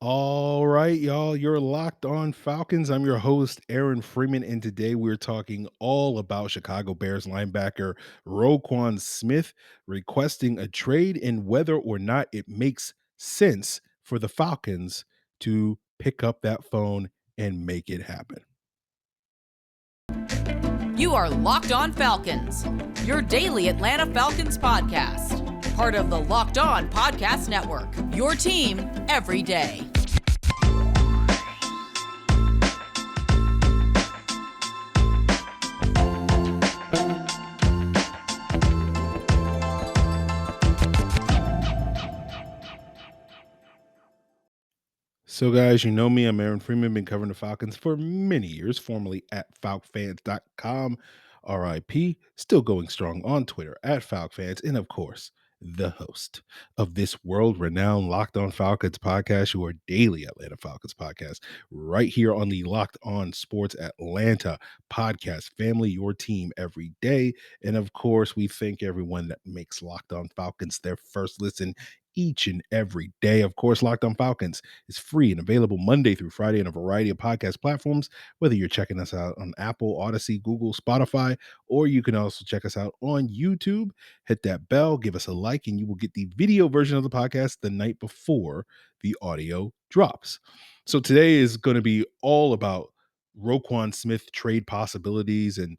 All right, y'all, you're locked on Falcons. I'm your host, Aaron Freeman, and today we're talking all about Chicago Bears linebacker Roquan Smith requesting a trade and whether or not it makes sense for the Falcons to pick up that phone and make it happen. You are Locked On Falcons, your daily Atlanta Falcons podcast. Part of the Locked On Podcast Network, your team every day. So, guys, you know me. I'm Aaron Freeman, been covering the Falcons for many years, formerly at falcfans.com. RIP, still going strong on Twitter at FalcFans, and of course, the host of this world renowned Locked On Falcons podcast, your daily Atlanta Falcons podcast, right here on the Locked On Sports Atlanta podcast family, your team every day. And of course, we thank everyone that makes Locked On Falcons their first listen each and every day. Of course, Locked On Falcons is free and available Monday through Friday on a variety of podcast platforms, whether you're checking us out on Apple, Odyssey, Google, Spotify, or you can also check us out on YouTube. Hit that bell, give us a like, and you will get the video version of the podcast the night before the audio drops. So today is going to be all about Roquan Smith trade possibilities, and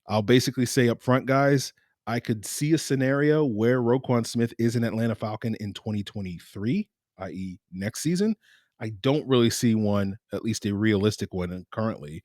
I'll basically say up front, guys, I could see a scenario where Roquan Smith is an Atlanta Falcon in 2023, i.e., next season. I don't really see one, at least a realistic one currently,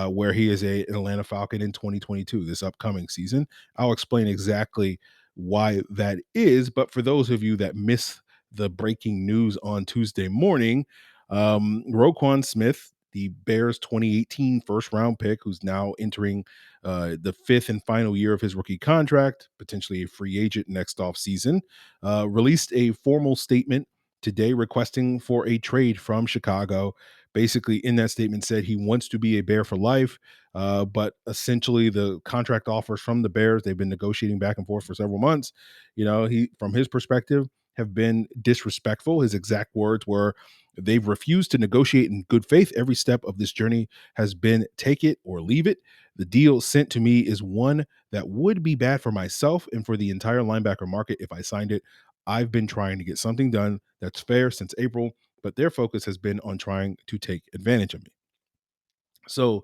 where he is an Atlanta Falcon in 2022, this upcoming season. I'll explain exactly why that is. But for those of you that missed the breaking news on Tuesday morning, Roquan Smith, the Bears 2018 first round pick, who's now entering the fifth and final year of his rookie contract, potentially a free agent next offseason, released a formal statement today requesting for a trade from Chicago. Basically, in that statement, said he wants to be a Bear for life, but essentially the contract offers from the Bears, they've been negotiating back and forth for several months. He, from his perspective, have been disrespectful. His exact words were, "They've refused to negotiate in good faith. Every step of this journey has been take it or leave it. The deal sent to me is one that would be bad for myself and for the entire linebacker market if I signed it. I've been trying to get something done that's fair since April, but their focus has been on trying to take advantage of me." So,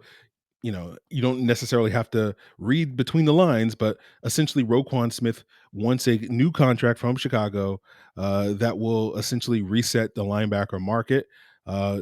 you don't necessarily have to read between the lines, but essentially Roquan Smith wants a new contract from Chicago that will essentially reset the linebacker market.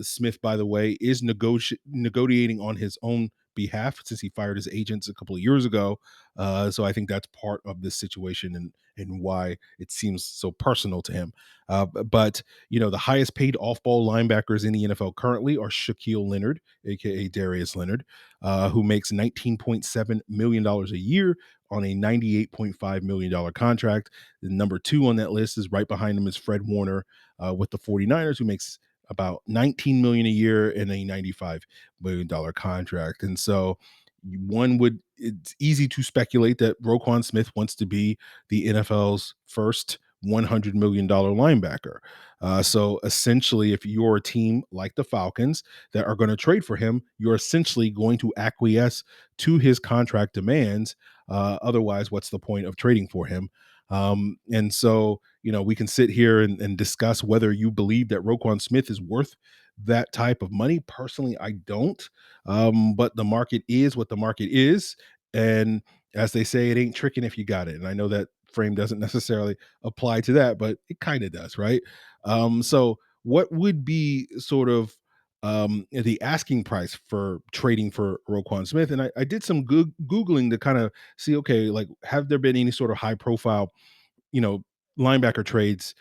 Smith, by the way, is negotiating on his own behalf since he fired his agents a couple of years ago. So I think that's part of this situation and why it seems so personal to him. But the highest paid off-ball linebackers in the NFL currently are Shaquille Leonard, aka Darius Leonard, who makes $19.7 million a year on a $98.5 million contract. The number two on that list is right behind him is Fred Warner with the 49ers, who makes about 19 million a year in a $95 million contract. And so it's easy to speculate that Roquan Smith wants to be the NFL's first $100 million linebacker. So essentially, if you're a team like the Falcons that are going to trade for him, you're essentially going to acquiesce to his contract demands. Otherwise, what's the point of trading for him? And so, we can sit here and discuss whether you believe that Roquan Smith is worth that type of money. Personally, I don't. But the market is what the market is. And as they say, it ain't tricking if you got it. And I know that frame doesn't necessarily apply to that, but it kind of does, right? So what would be sort of the asking price for trading for Roquan Smith? And I did some Googling to kind of see, okay, like, have there been any sort of high profile, you know, linebacker trades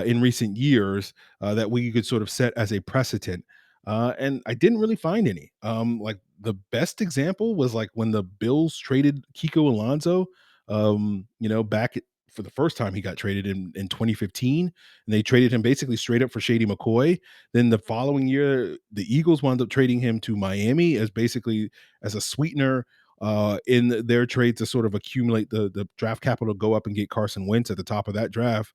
in recent years that we could sort of set as a precedent. And I didn't really find any. Like the best example was like when the Bills traded Kiko Alonso, for the first time he got traded in 2015, and they traded him basically straight up for Shady McCoy. Then the following year, the Eagles wound up trading him to Miami as basically as a sweetener in their trade to sort of accumulate the draft capital to go up and get Carson Wentz at the top of that draft.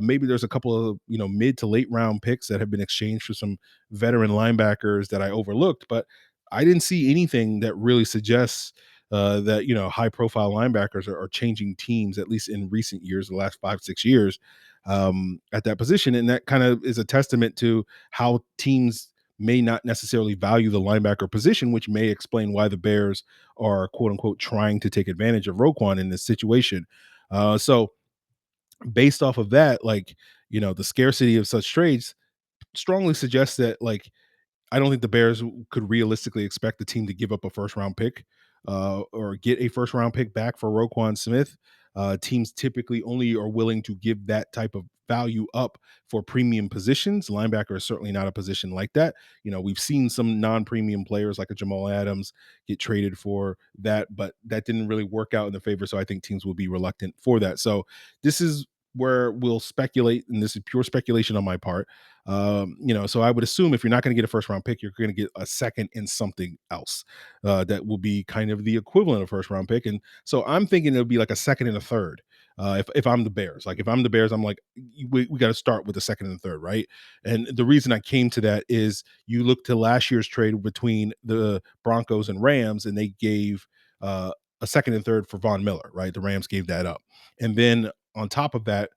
Maybe there's a couple of mid to late round picks that have been exchanged for some veteran linebackers that I overlooked, but I didn't see anything that really suggests that high profile linebackers are changing teams, at least in recent years, the last 5-6 years, at that position, and that kind of is a testament to how teams may not necessarily value the linebacker position, which may explain why the Bears are quote unquote trying to take advantage of Roquan in this situation. So based off of that, the scarcity of such trades strongly suggests that I don't think the Bears could realistically expect the team to give up a first round pick or get a first round pick back for Roquan Smith. Teams typically only are willing to give that type of value up for premium positions. Linebacker is certainly not a position like that. We've seen some non premium players like a Jamal Adams get traded for that, but that didn't really work out in the favor. So I think teams will be reluctant for that. So this is where we'll speculate, and this is pure speculation on my part. So I would assume if you're not going to get a first round pick, you're going to get a second in something else that will be kind of the equivalent of first round pick. And so I'm thinking it'll be like a second and a third. If I'm the Bears, like if I'm the Bears, I'm like, we got to start with the second and third, right? And the reason I came to that is you look to last year's trade between the Broncos and Rams, and they gave a second and third for Von Miller, right? The Rams gave that up. And then on top of that,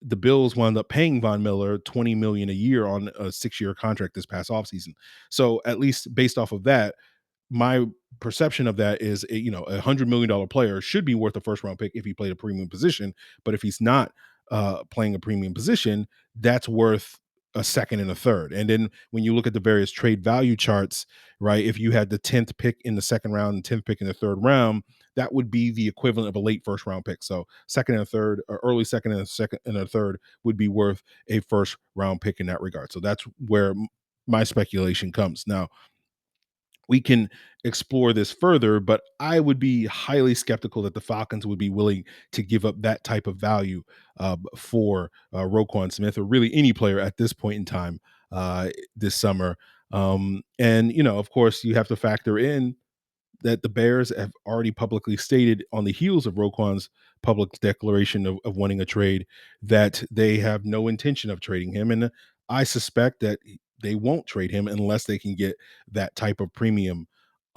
the Bills wound up paying Von Miller $20 million a year on a 6-year contract this past offseason. So at least based off of that, my perception of that is $100 million player should be worth a first round pick if he played a premium position. But if he's not playing a premium position, that's worth a second and a third. And then when you look at the various trade value charts, right, if you had the 10th pick in the second round and 10th pick in the third round, that would be the equivalent of a late first round pick. So second and a third, or early second and a second and a third would be worth a first round pick in that regard. So that's where my speculation comes. Now, we can explore this further, but I would be highly skeptical that the Falcons would be willing to give up that type of value for Roquan Smith, or really any player at this point in time this summer. And of course, you have to factor in that the Bears have already publicly stated on the heels of Roquan's public declaration of wanting a trade that they have no intention of trading him. And I suspect that they won't trade him unless they can get that type of premium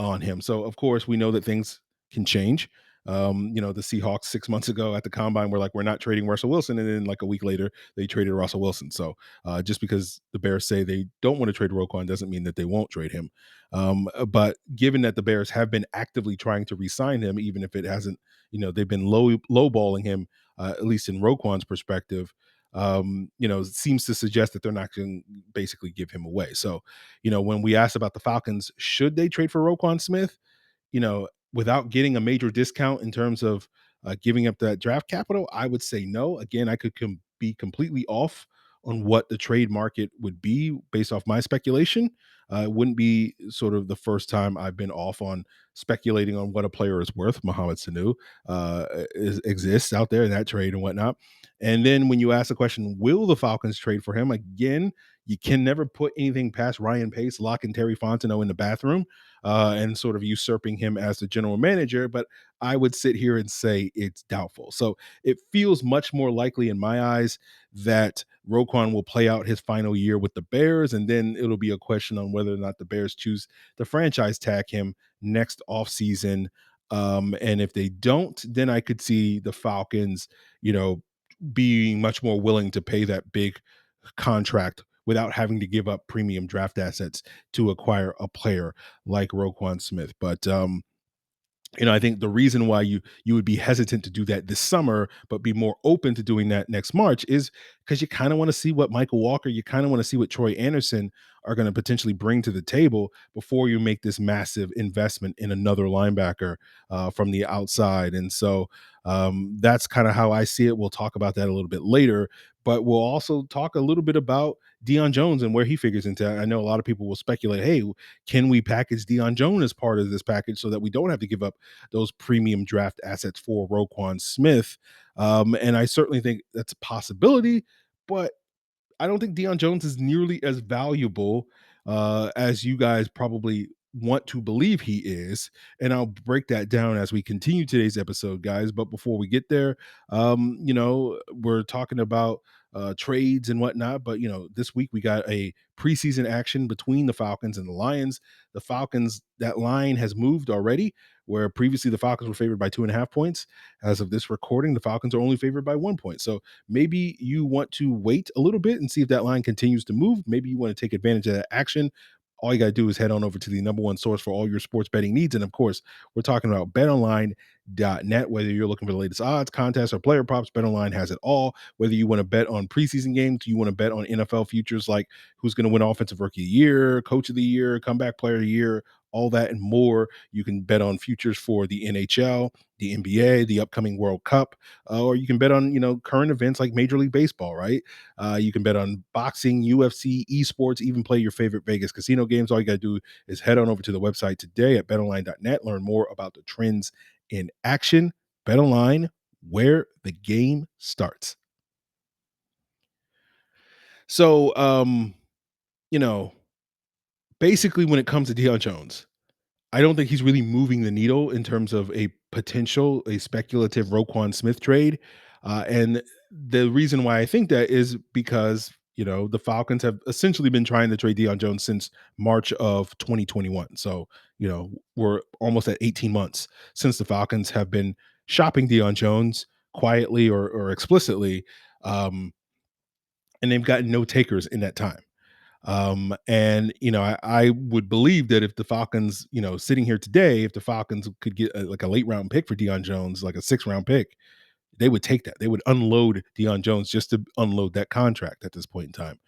on him. So, of course, we know that things can change. The Seahawks 6 months ago at the combine were like, we're not trading Russell Wilson. And then like a week later, they traded Russell Wilson. So just because the Bears say they don't want to trade Roquan doesn't mean that they won't trade him. But given that the Bears have been actively trying to re-sign him, even if it hasn't, they've been lowballing him, at least in Roquan's perspective, it seems to suggest that they're not going to basically give him away. So, when we asked about the Falcons, should they trade for Roquan Smith? Without getting a major discount in terms of giving up that draft capital, I would say no. Again, I could be completely off on what the trade market would be based off my speculation. It wouldn't be sort of the first time I've been off on speculating on what a player is worth. Mohamed Sanu exists out there in that trade and whatnot. And then when you ask the question, will the Falcons trade for him? Again, you can never put anything past Ryan Pace locking Terry Fontenot in the bathroom and sort of usurping him as the general manager. But I would sit here and say it's doubtful. So it feels much more likely in my eyes that Roquan will play out his final year with the Bears, and then it'll be a question on whether or not the Bears choose to franchise tag him next offseason. And if they don't, then I could see the Falcons, being much more willing to pay that big contract without having to give up premium draft assets to acquire a player like Roquan Smith. But I think the reason why you would be hesitant to do that this summer, but be more open to doing that next March, is because you kind of want to see what Mykal Walker, you kind of want to see what Troy Andersen are going to potentially bring to the table before you make this massive investment in another linebacker from the outside. And so that's kind of how I see it. We'll talk about that a little bit later, but we'll also talk a little bit about Dion Jones and where he figures into. I know a lot of people will speculate, hey, can we package Dion Jones as part of this package so that we don't have to give up those premium draft assets for Roquan Smith? And I certainly think that's a possibility, but I don't think Dion Jones is nearly as valuable as you guys probably want to believe he is, and I'll break that down as we continue today's episode, guys. But before we get there, we're talking about trades and whatnot. But this week we got a preseason action between the Falcons and the Lions. The Falcons, that line has moved already, where previously the Falcons were favored by 2.5 points. As of this recording, the Falcons are only favored by 1 point. So maybe you want to wait a little bit and see if that line continues to move. Maybe you want to take advantage of that action. All you got to do is head on over to the number one source for all your sports betting needs. And of course, we're talking about betonline.net. Whether you're looking for the latest odds, contests, or player props, BetOnline has it all. Whether you want to bet on preseason games, you want to bet on NFL futures like who's going to win Offensive Rookie of the Year, Coach of the Year, Comeback Player of the Year, all that and more. You can bet on futures for the NHL, the NBA, the upcoming World Cup, or you can bet on current events like Major League Baseball, right? You can bet on boxing, UFC, esports, even play your favorite Vegas casino games. All you got to do is head on over to the website today at betonline.net. Learn more about the trends in action. BetOnline, where the game starts. So, basically, when it comes to Dion Jones, I don't think he's really moving the needle in terms of a speculative Roquan Smith trade. And the reason why I think that is because, the Falcons have essentially been trying to trade Dion Jones since March of 2021. So, we're almost at 18 months since the Falcons have been shopping Dion Jones quietly or explicitly. Um, and they've gotten no takers in that time. And I would believe that if the Falcons, sitting here today, if the Falcons could get like a late round pick for Dion Jones, like a 6th round pick, they would take that. They would unload Dion Jones just to unload that contract at this point in time.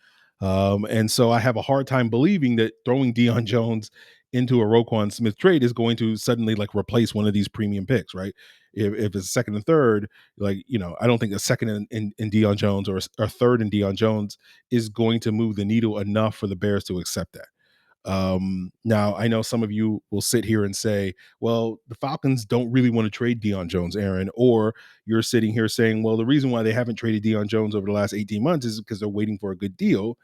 And so I have a hard time believing that throwing Dion Jones into a Roquan Smith trade is going to suddenly like replace one of these premium picks, right? If it's second and third, I don't think a second in Dion Jones or a third in Dion Jones is going to move the needle enough for the Bears to accept that. Now I know some of you will sit here and say, well, the Falcons don't really want to trade Dion Jones, Aaron, or you're sitting here saying, well, the reason why they haven't traded Dion Jones over the last 18 months is because they're waiting for a good deal.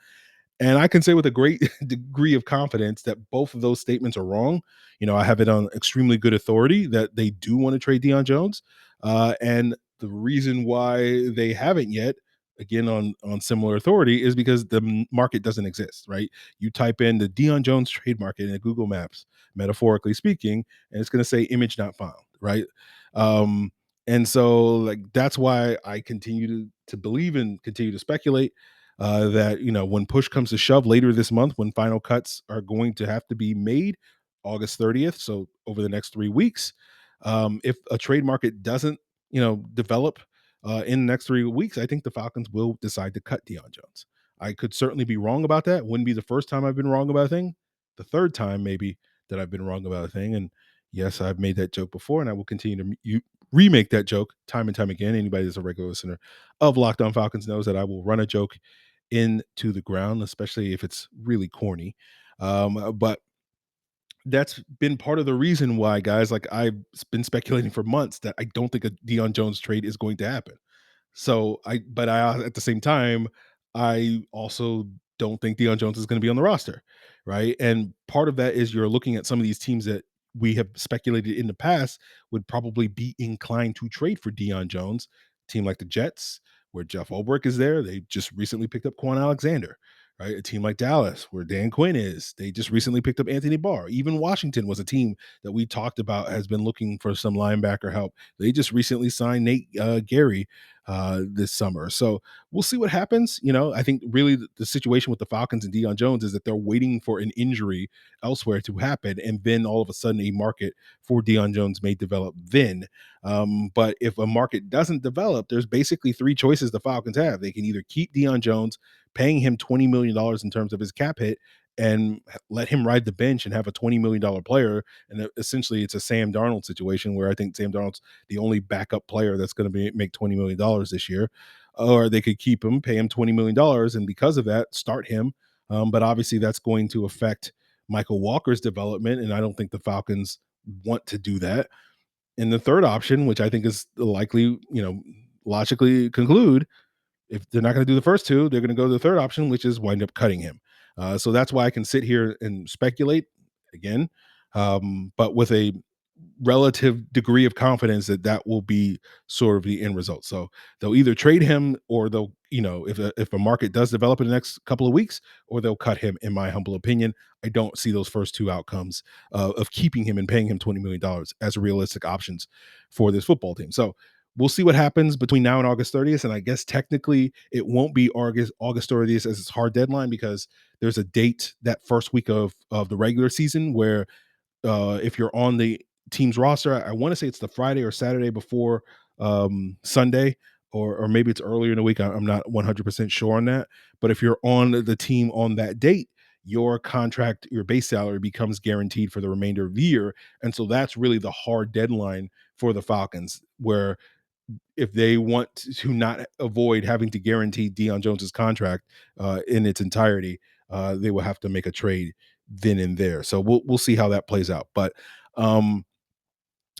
And I can say with a great degree of confidence that both of those statements are wrong. I have it on extremely good authority that they do want to trade Dion Jones. And the reason why they haven't yet, again on similar authority, is because the market doesn't exist, right? You type in the Dion Jones trade market in Google Maps, metaphorically speaking, and it's going to say image not found, right? Um, and so like that's why I continue to believe and continue to speculate that when push comes to shove later this month, when final cuts are going to have to be made August 30th, so over the next 3 weeks, if a trade market doesn't develop in the next 3 weeks, I think the Falcons will decide to cut Dion Jones. I could certainly be wrong about that. Wouldn't be the first time I've been wrong about a thing, the third time maybe that I've been wrong about a thing. And yes, I've made that joke before, and I will continue to remake that joke time and time again. Anybody that's a regular listener of Locked On Falcons knows that I will run a joke into the ground, especially if it's really corny. But that's been part of the reason why, guys, like I've been speculating for months that I don't think a Dion Jones trade is going to happen. But I at the same time, I also don't think Dion Jones is going to be on the roster, right? And part of that is you're looking at some of these teams that we have speculated in the past would probably be inclined to trade for Dion Jones. A team like the Jets, where Jeff Ulbrich is there, they just recently picked up Quan Alexander. Right, a team like Dallas, where Dan Quinn is, they just recently picked up Anthony Barr. Even Washington was a team that we talked about has been looking for some linebacker help. They just recently signed Nate Gary this summer. So we'll see what happens. I think really the situation with the Falcons and Dion Jones is that they're waiting for an injury elsewhere to happen. And then all of a sudden a market for Dion Jones may develop then. But if a market doesn't develop, there's basically 3 choices the Falcons have. They can either keep Dion Jones, paying him $20 million in terms of his cap hit, and let him ride the bench and have a $20 million player. And essentially it's a Sam Darnold situation where I think Sam Darnold's the only backup player that's going to make $20 million this year. Or they could keep him, pay him $20 million, and because of that, start him. But obviously that's going to affect Mykal Walker's development, and I don't think the Falcons want to do that. And the third option, which I think is likely, logically conclude, if they're not going to do the first two, they're going to go to the third option, which is wind up cutting him. So that's why I can sit here and speculate again. but with a relative degree of confidence that that will be sort of the end result. So they'll either trade him or they'll, if a market does develop in the next couple of weeks, or they'll cut him. In my humble opinion, I don't see those first two outcomes of keeping him and paying him $20 million as realistic options for this football team. So we'll see what happens between now and August 30th. And I guess technically it won't be August 30th as its hard deadline, because there's a date that first week of the regular season where if you're on the team's roster, I want to say it's the Friday or Saturday before Sunday, or maybe it's earlier in the week. I'm not 100% sure on that. But if you're on the team on that date, your contract, your base salary becomes guaranteed for the remainder of the year. And so that's really the hard deadline for the Falcons, where if they want to not avoid having to guarantee Dion Jones's contract in its entirety, they will have to make a trade then and there. So we'll see how that plays out. But um,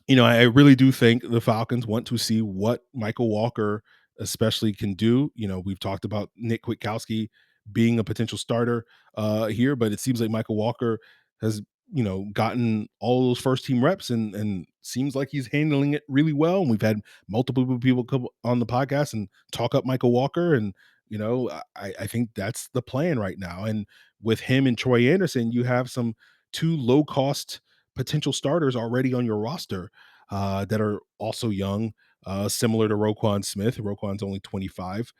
I really do think the Falcons want to see what Mykal Walker especially can do. We've talked about Nick Kwiatkowski being a potential starter here, but it seems like Mykal Walker has, gotten all those first team reps and seems like he's handling it really well. And we've had multiple people come on the podcast and talk up Mykal Walker. And, I think that's the plan right now. And with him and Troy Andersen, you have some two low cost potential starters already on your roster that are also young, similar to Roquan Smith. Roquan's only 25,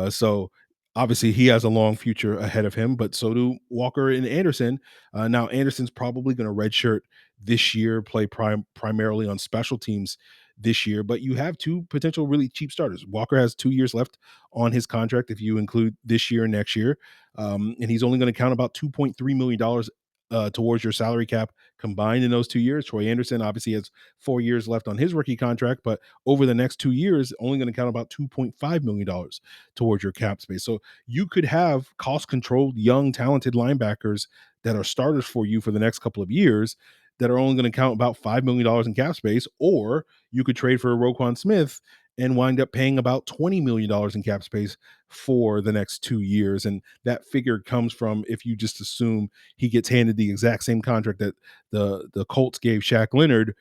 so obviously he has a long future ahead of him, but so do Walker and Andersen. Now, Anderson's probably going to redshirt this year, play primarily on special teams this year, but you have two potential really cheap starters. Walker has 2 years left on his contract if you include this year and next year. And he's only going to count about $2.3 million towards your salary cap combined in those 2 years. Troy Andersen obviously has 4 years left on his rookie contract, but over the next 2 years, only going to count about $2.5 million towards your cap space. So you could have cost controlled, young, talented linebackers that are starters for you for the next couple of years that are only going to count about $5 million in cap space, or you could trade for Roquan Smith and wind up paying about $20 million in cap space for the next 2 years. And that figure comes from, if you just assume he gets handed the exact same contract that the Colts gave Shaq Leonard,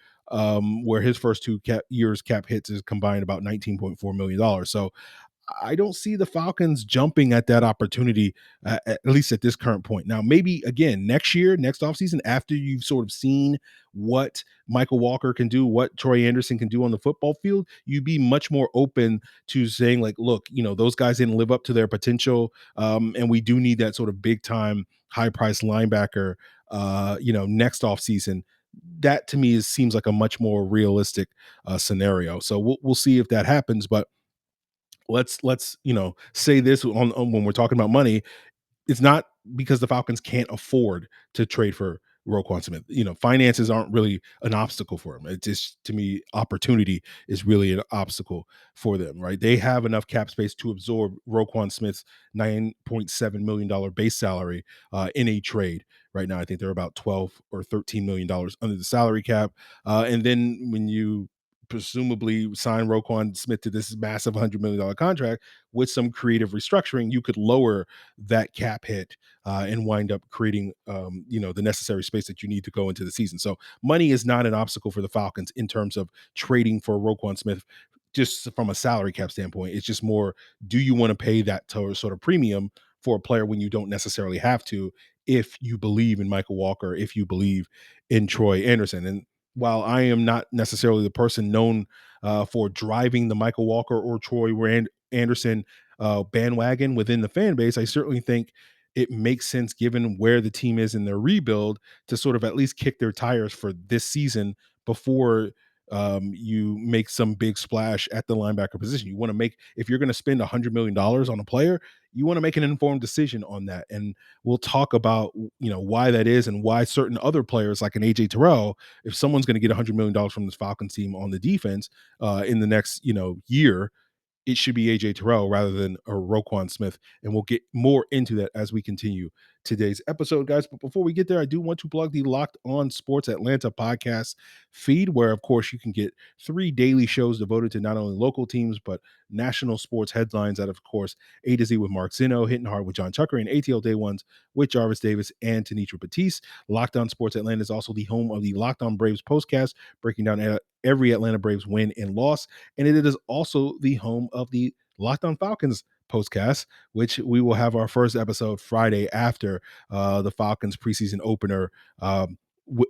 where his first years cap hits is combined about $19.4 million. So I don't see the Falcons jumping at that opportunity, at least at this current point. Now, maybe again next year, next offseason, after you've sort of seen what Mykal Walker can do, what Troy Andersen can do on the football field, you'd be much more open to saying, like, look, those guys didn't live up to their potential, and we do need that sort of big time, high price linebacker, next offseason. That to me seems like a much more realistic scenario. So we'll see if that happens, but let's say this on when we're talking about money. It's not because the Falcons can't afford to trade for Roquan Smith. Finances aren't really an obstacle for them. It's just, to me, opportunity is really an obstacle for them, right? They have enough cap space to absorb Roquan Smith's $9.7 million base salary in a trade. Right now, I think they're about 12 or $13 million under the salary cap. And then when you presumably sign Roquan Smith to this massive $100 million contract with some creative restructuring, you could lower that cap hit and wind up creating, the necessary space that you need to go into the season. So money is not an obstacle for the Falcons in terms of trading for Roquan Smith. Just from a salary cap standpoint, it's just more, do you want to pay that sort of premium for a player when you don't necessarily have to, if you believe in Mykal Walker, if you believe in Troy Andersen. And while I am not necessarily the person known for driving the Mykal Walker or Troy Andersen bandwagon within the fan base, I certainly think it makes sense, given where the team is in their rebuild, to sort of at least kick their tires for this season before you make some big splash at the linebacker position. You want to make, if you're going to spend $100 million on a player, you want to make an informed decision on that. And we'll talk about, why that is and why certain other players like an AJ Terrell, if someone's going to get $100 million from this Falcons team on the defense in the next, year, it should be AJ Terrell rather than a Roquan Smith. And we'll get more into that as we continue today's episode, guys. But before we get there, I do want to plug the Locked On Sports Atlanta podcast feed, where, of course, you can get 3 daily shows devoted to not only local teams, but national sports headlines out of course, A to Z with Mark Zinno, Hitting Hard with John Tucker, and ATL Day Ones with Jarvis Davis and Tanitra Batiste. Locked On Sports Atlanta is also the home of the Locked On Braves postcast, breaking down every Atlanta Braves win and loss. And it is also the home of the Locked On Falcons postcast, which we will have our first episode Friday after the Falcons preseason opener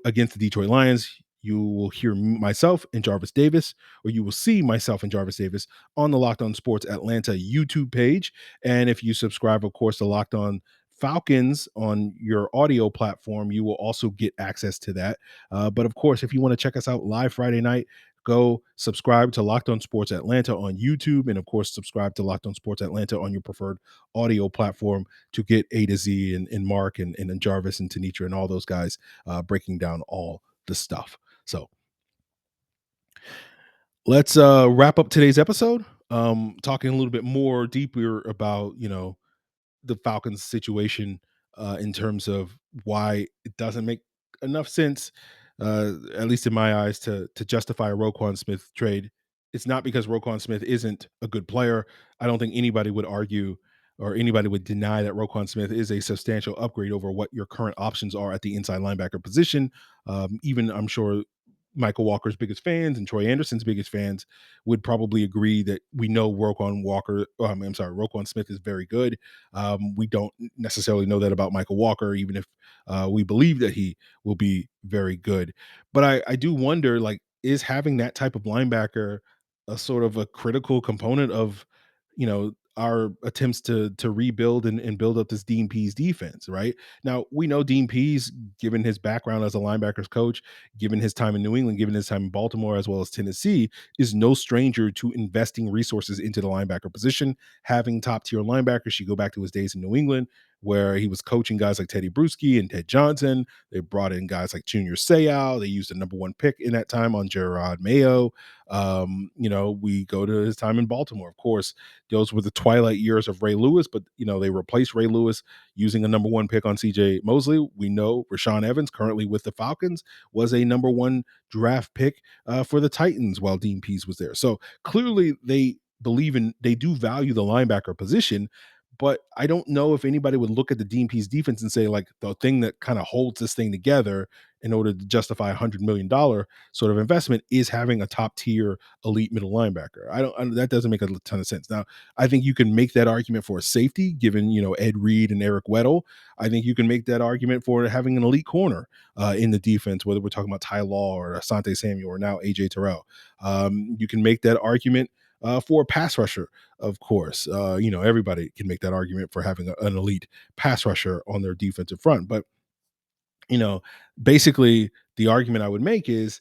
against the Detroit Lions. You will hear myself and Jarvis Davis, or you will see myself and Jarvis Davis on the Locked On Sports Atlanta YouTube page. And if you subscribe, of course, to Locked On Falcons on your audio platform, you will also get access to that. But of course, if you want to check us out live Friday night, go subscribe to Locked On Sports Atlanta on YouTube, and of course, subscribe to Locked On Sports Atlanta on your preferred audio platform to get A to Z and Mark and Jarvis and Tanitra and all those guys breaking down all the stuff. So let's wrap up today's episode. Talking a little bit more deeper about the Falcons situation in terms of why it doesn't make enough sense, at least in my eyes, to justify a Roquan Smith trade. It's not because Roquan Smith isn't a good player. I don't think anybody would argue or anybody would deny that Roquan Smith is a substantial upgrade over what your current options are at the inside linebacker position. Even I'm sure Michael Walker's biggest fans and Troy Andersen's biggest fans would probably agree that we know Roquan Smith is very good. We don't necessarily know that about Michael Walker, even if we believe that he will be very good. But I do wonder, like, is having that type of linebacker a sort of a critical component of, our attempts to rebuild and build up this Dean Pease defense, right? Now, we know Dean Pease, given his background as a linebackers coach, given his time in New England, given his time in Baltimore as well as Tennessee, is no stranger to investing resources into the linebacker position, having top tier linebackers. You go back to his days in New England, where he was coaching guys like Teddy Bruschi and Ted Johnson. They brought in guys like Junior Seau. They used the number 1 pick in that time on Gerard Mayo. We go to his time in Baltimore. Of course, those were the twilight years of Ray Lewis, but they replaced Ray Lewis using a number 1 pick on CJ Mosley. We know Rashaan Evans, currently with the Falcons, was a number 1 draft pick for the Titans while Dean Pease was there. So clearly they do value the linebacker position. But I don't know if anybody would look at the Dean Pease defense and say, like, the thing that kind of holds this thing together in order to justify $100 million sort of investment is having a top tier elite middle linebacker. That doesn't make a ton of sense. Now, I think you can make that argument for a safety, given, Ed Reed and Eric Weddle. I think you can make that argument for having an elite corner in the defense, whether we're talking about Ty Law or Asante Samuel or now AJ Terrell. You can make that argument for a pass rusher, of course. Everybody can make that argument for having an elite pass rusher on their defensive front. But, basically the argument I would make is,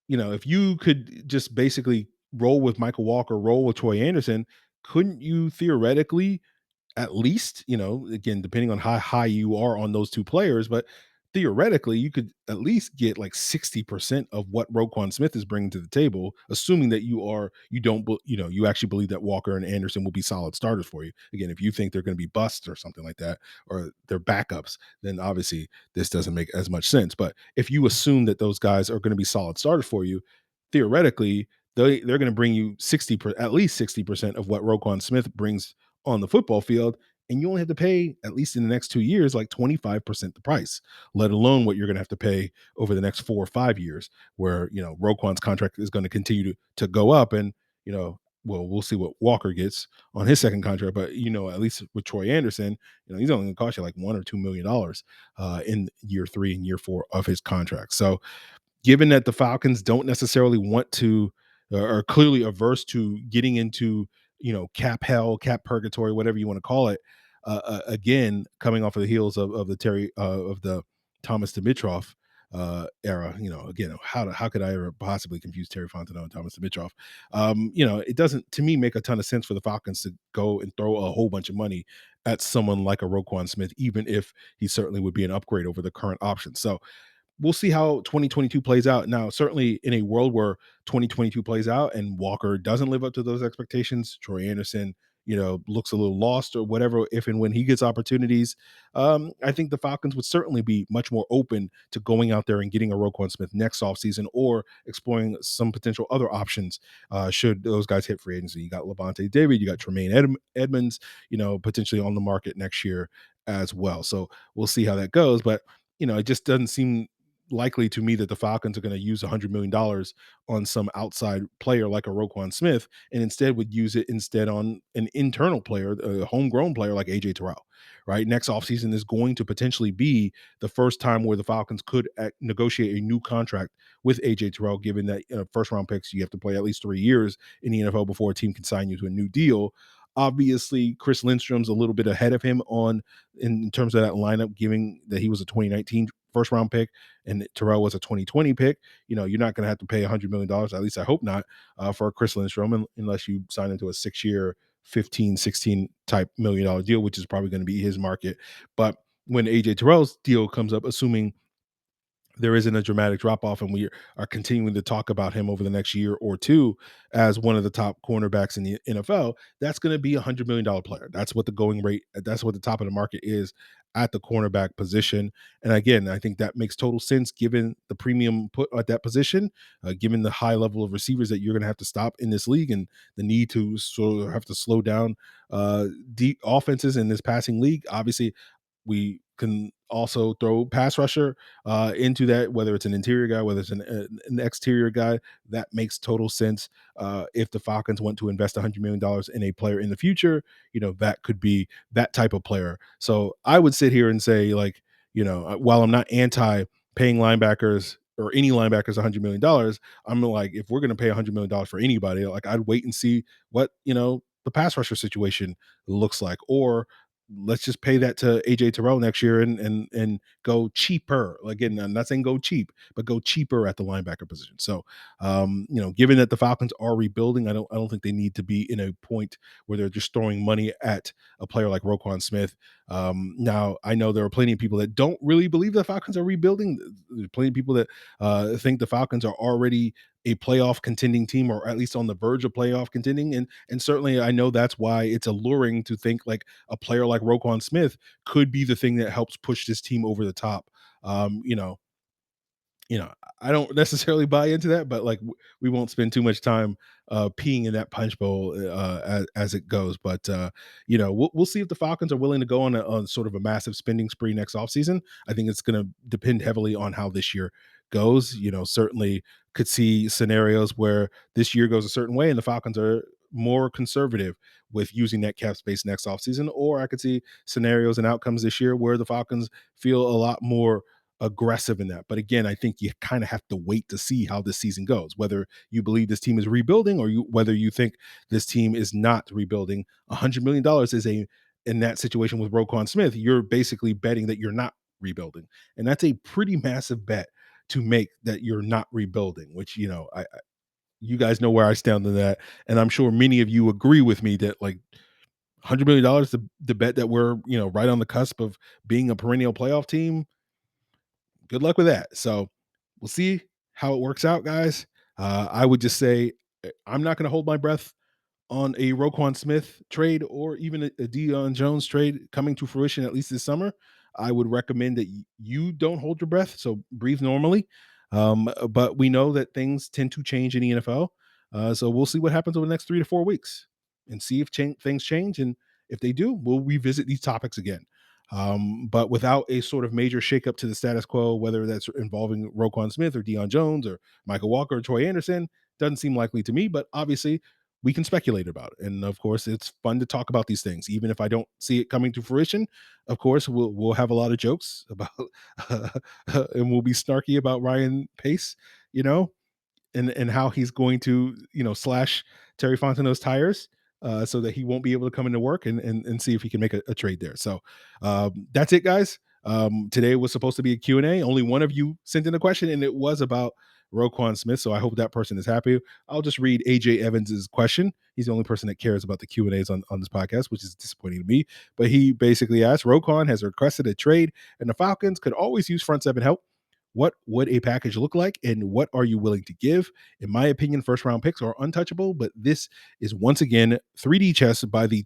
if you could just basically roll with Michael Walker, roll with Troy Andersen, couldn't you theoretically at least, again, depending on how high you are on those 2 players, but theoretically, you could at least get like 60% of what Roquan Smith is bringing to the table, assuming that you actually believe that Walker and Andersen will be solid starters for you. Again, if you think they're going to be busts or something like that, or they're backups, then obviously this doesn't make as much sense. But if you assume that those guys are going to be solid starters for you, theoretically, they're going to bring you at least 60% of what Roquan Smith brings on the football field, and you only have to pay, at least in the next 2 years, like 25% the price, let alone what you're going to have to pay over the next 4 or 5 years, where Roquan's contract is going to continue to go up. And well, we'll see what Walker gets on his second contract, but at least with Troy Andersen, he's only going to cost you like $1 or $2 million in year 3 and year 4 of his contract. So given that the Falcons don't necessarily want to, or are clearly averse to getting into, cap hell, cap purgatory, whatever you want to call it, again, coming off of the heels of the Thomas Dimitroff era, again, how could I ever possibly confuse Terry Fontenot and Thomas Dimitroff? It doesn't, to me, make a ton of sense for the Falcons to go and throw a whole bunch of money at someone like a Roquan Smith, even if he certainly would be an upgrade over the current option. So we'll see how 2022 plays out. Now, certainly in a world where 2022 plays out and Walker doesn't live up to those expectations, Troy Andersen, looks a little lost or whatever, if and when he gets opportunities, I think the Falcons would certainly be much more open to going out there and getting a Roquan Smith next offseason, or exploring some potential other options should those guys hit free agency. You got Levante David, you got Tremaine Edmonds, potentially on the market next year as well. So we'll see how that goes. But, it just doesn't seem likely to me that the Falcons are going to use $100 million on some outside player like a Roquan Smith, and instead would use it on an internal player, a homegrown player like AJ Terrell. Right, next offseason is going to potentially be the first time where the Falcons could negotiate a new contract with AJ Terrell, given that first round picks, you have to play at least 3 years in the NFL before a team can sign you to a new deal. Obviously, Chris Lindstrom's a little bit ahead of him in terms of that lineup, given that he was a 2019 first round pick and Terrell was a 2020 pick. You're not going to have to pay $100 million, at least I hope not, for Chris Lindstrom, unless you sign into a 6-year, 15, 16 type $1 million deal, which is probably going to be his market. But when AJ Terrell's deal comes up, assuming there isn't a dramatic drop off and we are continuing to talk about him over the next year or two as one of the top cornerbacks in the NFL, that's going to be $100 million player. That's what the going rate, that's what the top of the market is at the cornerback position. And again, I think that makes total sense given the premium put at that position, given the high level of receivers that you're going to have to stop in this league, and the need to sort of have to slow down deep offenses in this passing league. Obviously, we can also throw pass rusher into that, whether it's an interior guy, whether it's an exterior guy. That makes total sense. If the Falcons want to invest $100 million in a player in the future, that could be that type of player. So I would sit here and say, like, while I'm not anti paying linebackers or any linebackers $100 million, I'm like, if we're going to pay $100 million for anybody, like, I'd wait and see what, the pass rusher situation looks like, or let's just pay that to AJ Terrell next year and go cheaper. Again, I'm not saying go cheap, but go cheaper at the linebacker position. So, given that the Falcons are rebuilding, I don't think they need to be in a point where they're just throwing money at a player like Roquan Smith. Now, I know there are plenty of people that don't really believe the Falcons are rebuilding. There's plenty of people that think the Falcons are already a playoff contending team, or at least on the verge of playoff contending. And certainly I know that's why it's alluring to think like a player like Roquan Smith could be the thing that helps push this team over the top. Um, you know, I don't necessarily buy into that, but like we won't spend too much time peeing in that punch bowl as it goes. But we'll see if the Falcons are willing to go on sort of a massive spending spree next offseason. I think it's going to depend heavily on how this year goes. Certainly could see scenarios where this year goes a certain way and the Falcons are more conservative with using that cap space next offseason, or I could see scenarios and outcomes this year where the Falcons feel a lot more aggressive in that. But again, I think you kind of have to wait to see how this season goes, whether you believe this team is rebuilding or whether you think this team is not rebuilding. $100 million is in that situation with Roquan Smith, you're basically betting that you're not rebuilding. And that's a pretty massive bet to make, that you're not rebuilding, which, you guys know where I stand on that. And I'm sure many of you agree with me that like $100 million to bet that we're, right on the cusp of being a perennial playoff team. Good luck with that. So we'll see how it works out, guys. I would just say I'm not going to hold my breath on a Roquan Smith trade or even a Dion Jones trade coming to fruition, at least this summer. I would recommend that you don't hold your breath. So breathe normally. But we know that things tend to change in the NFL. So we'll see what happens over the next 3 to 4 weeks and see if things change. And if they do, we'll revisit these topics again. But without a sort of major shakeup to the status quo, whether that's involving Roquan Smith or Dion Jones or Mykal Walker or Troy Andersen, doesn't seem likely to me. But obviously, we can speculate about it. And of course, it's fun to talk about these things, even if I don't see it coming to fruition. Of course, we'll have a lot of jokes about, and we'll be snarky about Ryan Pace, you know, and how he's going to, slash Terry Fontenot's tires. So that he won't be able to come into work and see if he can make a trade there. So that's it, guys. Today was supposed to be a Q&A. Only one of you sent in a question, and it was about Roquan Smith. So I hope that person is happy. I'll just read AJ Evans's question. He's the only person that cares about the Q&As on this podcast, which is disappointing to me. But he basically asked, Roquan has requested a trade, and the Falcons could always use front seven help. what would a package look like and what are you willing to give? In my opinion, first round picks are untouchable, but this is once again 3D chess by the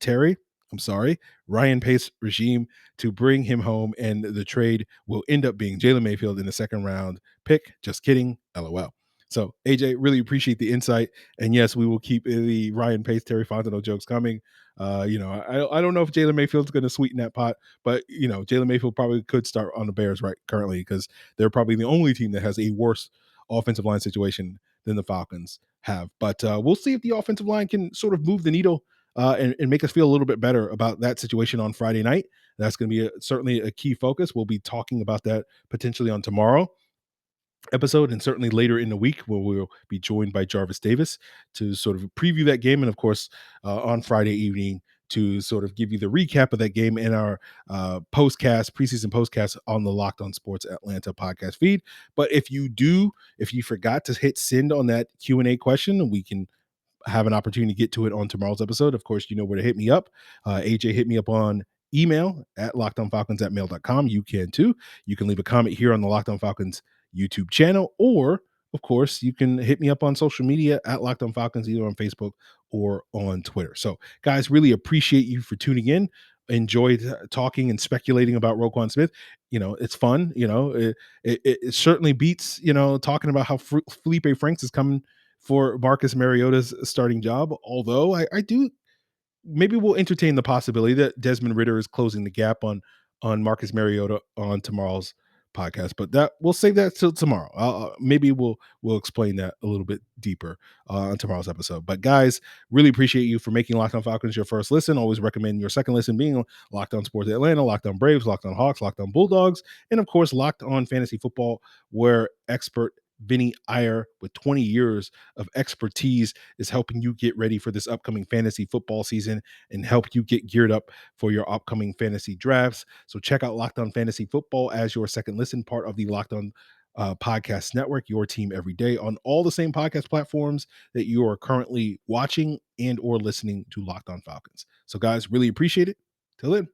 Ryan Pace regime to bring him home, and the trade will end up being Jalen Mayfield in the second round pick. Just kidding. LOL. So, AJ, really appreciate the insight. And yes, we will keep the Ryan Pace, Terry Fontenot jokes coming. I don't know if Jalen Mayfield's going to sweeten that pot, but Jalen Mayfield probably could start on the Bears right currently because they're probably the only team that has a worse offensive line situation than the Falcons have. But we'll see if the offensive line can sort of move the needle and make us feel a little bit better about that situation on Friday night. That's going to be certainly a key focus. We'll be talking about that potentially on tomorrow episode and certainly later in the week where we'll be joined by Jarvis Davis to sort of preview that game, and of course on Friday evening to sort of give you the recap of that game in our preseason postcast on the Locked On Sports Atlanta podcast feed. But if you forgot to hit send on that Q&A question, we can have an opportunity to get to it on tomorrow's episode. Of course, you know where to hit me up. AJ hit me up on email at lockedonfalcons@mail.com. You can too. You can leave a comment here on the Locked On Falcons YouTube channel, or of course, you can hit me up on social media at Locked On Falcons, either on Facebook or on Twitter. So, guys, really appreciate you for tuning in. Enjoyed talking and speculating about Roquan Smith. It's fun. It certainly beats, talking about how Felipe Franks is coming for Marcus Mariota's starting job. Although I do, maybe we'll entertain the possibility that Desmond Ridder is closing the gap on Marcus Mariota on tomorrow's podcast, but that we'll save that till tomorrow. Maybe we'll explain that a little bit deeper on tomorrow's episode. But guys, really appreciate you for making Locked On Falcons your first listen. Always recommend your second listen being Locked On Sports Atlanta, Locked On Braves, Locked On Hawks, Locked On Bulldogs, and of course Locked On Fantasy Football, where expert Vinny Iyer, with 20 years of expertise, is helping you get ready for this upcoming fantasy football season and help you get geared up for your upcoming fantasy drafts. So check out Locked On Fantasy Football as your second listen, part of the Locked On Podcast Network, your team every day, on all the same podcast platforms that you are currently watching and or listening to Locked On Falcons. So guys, really appreciate it. Till then.